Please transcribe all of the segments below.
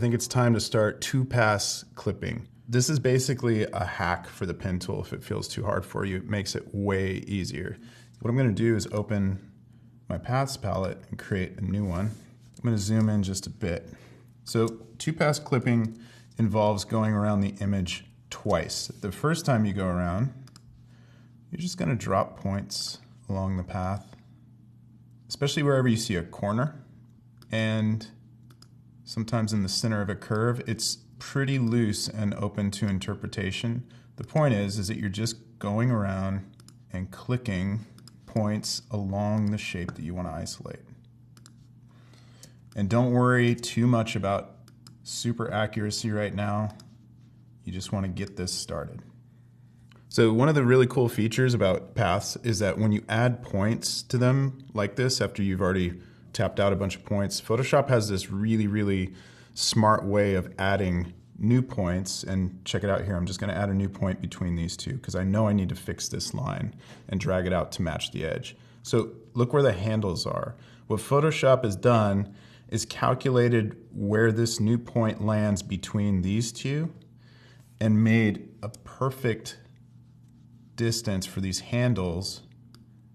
think it's time to start two-pass clipping. This is basically a hack for the pen tool. If it feels too hard for you, it makes it way easier. What I'm gonna do is open my paths palette and create a new one. I'm gonna zoom in just a bit. So two-pass clipping involves going around the image twice. The first time you go around, you're just gonna drop points along the path, especially wherever you see a corner. And sometimes in the center of a curve, it's pretty loose and open to interpretation. The point is that you're just going around and clicking points along the shape that you want to isolate. And don't worry too much about super accuracy right now. You just want to get this started. So one of the really cool features about paths is that when you add points to them like this, after you've already tapped out a bunch of points, Photoshop has this really smart way of adding new points. And check it out here. I'm just going to add a new point between these two because I know I need to fix this line and drag it out to match the edge. So look where the handles are. What Photoshop has done is calculated where this new point lands between these two and made a perfect distance for these handles.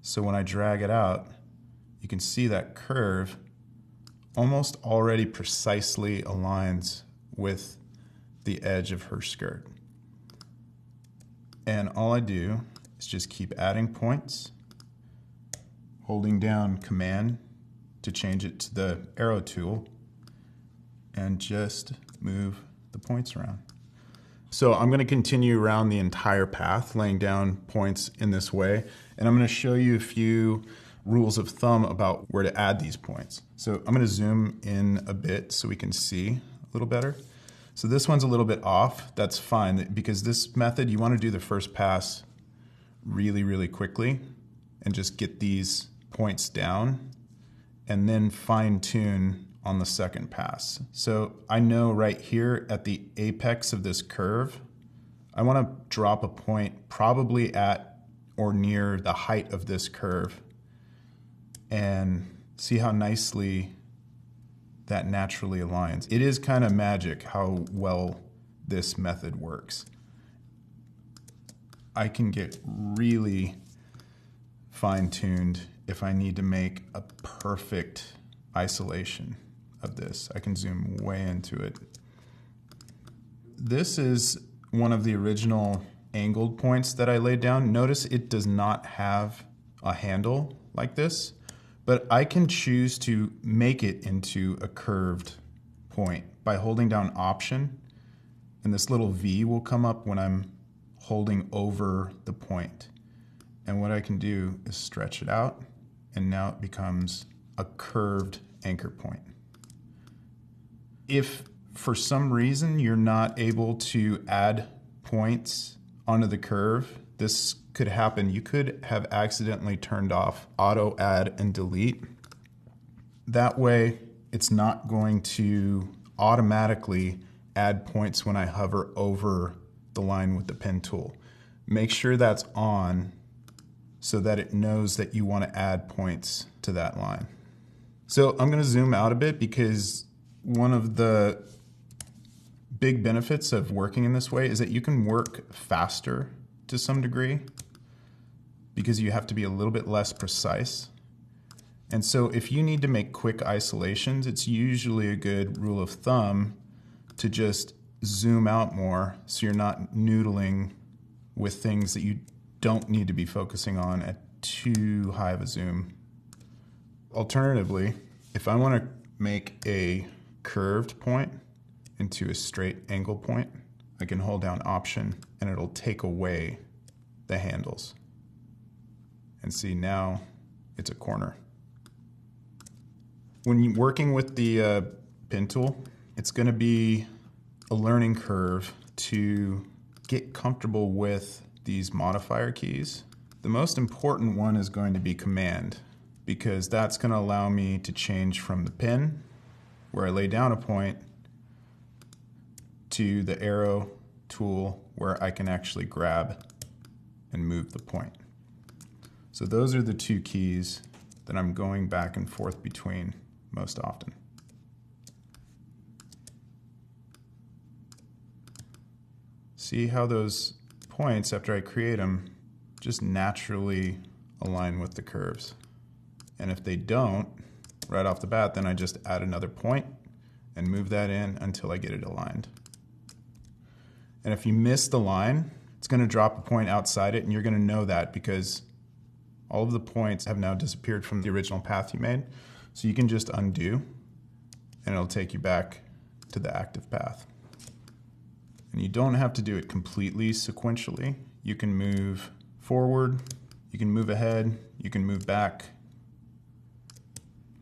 So when I drag it out, you can see that curve almost already precisely aligns with the edge of her skirt. And all I do is just keep adding points, holding down Command to change it to the arrow tool, and just move the points around. So I'm going to continue around the entire path, laying down points in this way, and I'm going to show you a few rules of thumb about where to add these points. So I'm going to zoom in a bit so we can see a little better. So this one's a little bit off. That's fine, because this method, you want to do the first pass really quickly and just get these points down and then fine tune on the second pass. So I know right here at the apex of this curve, I want to drop a point probably at or near the height of this curve and see how nicely that naturally aligns. It is kind of magic how well this method works. I can get really fine-tuned if I need to make a perfect isolation of this. I can zoom way into it. This is one of the original angled points that I laid down. Notice it does not have a handle like this, but I can choose to make it into a curved point by holding down Option, and this little V will come up when I'm holding over the point. And what I can do is stretch it out, and now it becomes a curved anchor point. If for some reason you're not able to add points onto the curve, this could happen. You could have accidentally turned off auto add and delete. That way, it's not going to automatically add points when I hover over the line with the pen tool. Make sure that's on so that it knows that you want to add points to that line. So I'm going to zoom out a bit because one of the big benefits of working in this way is that you can work faster to some degree because you have to be a little bit less precise. And so if you need to make quick isolations, it's usually a good rule of thumb to just zoom out more so you're not noodling with things that you don't need to be focusing on at too high of a zoom. Alternatively, if I want to make a curved point into a straight angle point, I can hold down Option and it'll take away the handles. And see, now it's a corner. When you're working with the pen tool, it's going to be a learning curve to get comfortable with these modifier keys. The most important one is going to be Command, because that's going to allow me to change from the pen, where I lay down a point, to the arrow tool, where I can actually grab and move the point. So those are the two keys that I'm going back and forth between most often. See how those points, after I create them, just naturally align with the curves. And if they don't, right off the bat, then I just add another point and move that in until I get it aligned. And if you miss the line, it's going to drop a point outside it, and you're going to know that because all of the points have now disappeared from the original path you made. So you can just undo, and it'll take you back to the active path. And you don't have to do it completely sequentially. You can move forward, you can move ahead, you can move back.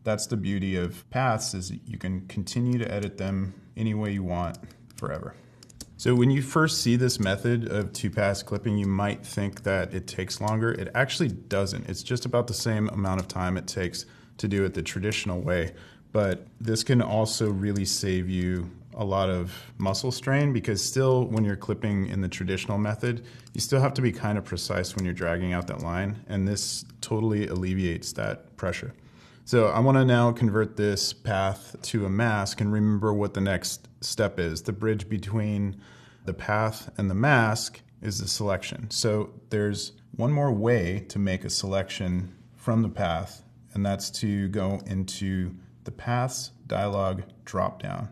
That's the beauty of paths, is you can continue to edit them any way you want forever. So when you first see this method of 2-pass clipping, you might think that it takes longer. It actually doesn't. It's just about the same amount of time it takes to do it the traditional way. But this can also really save you a lot of muscle strain, because still, when you're clipping in the traditional method, you still have to be kind of precise when you're dragging out that line, and this totally alleviates that pressure. So I want to now convert this path to a mask, and remember what the next step is. The bridge between the path and the mask is the selection. So there's one more way to make a selection from the path, and that's to go into the Paths dialog dropdown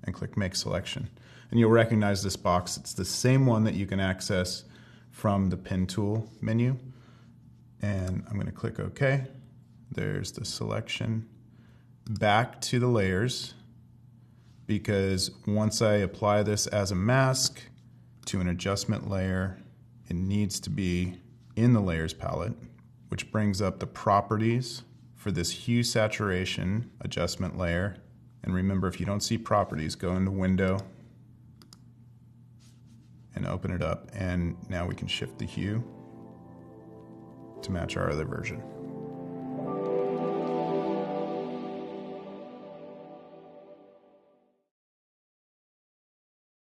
and click Make Selection. And you'll recognize this box. It's the same one that you can access from the Pen Tool menu. And I'm going to click OK. There's the selection. Back to the layers, because once I apply this as a mask to an adjustment layer, it needs to be in the Layers palette, which brings up the properties for this hue saturation adjustment layer. And remember, if you don't see properties, go into Window and open it up, and now we can shift the hue to match our other version.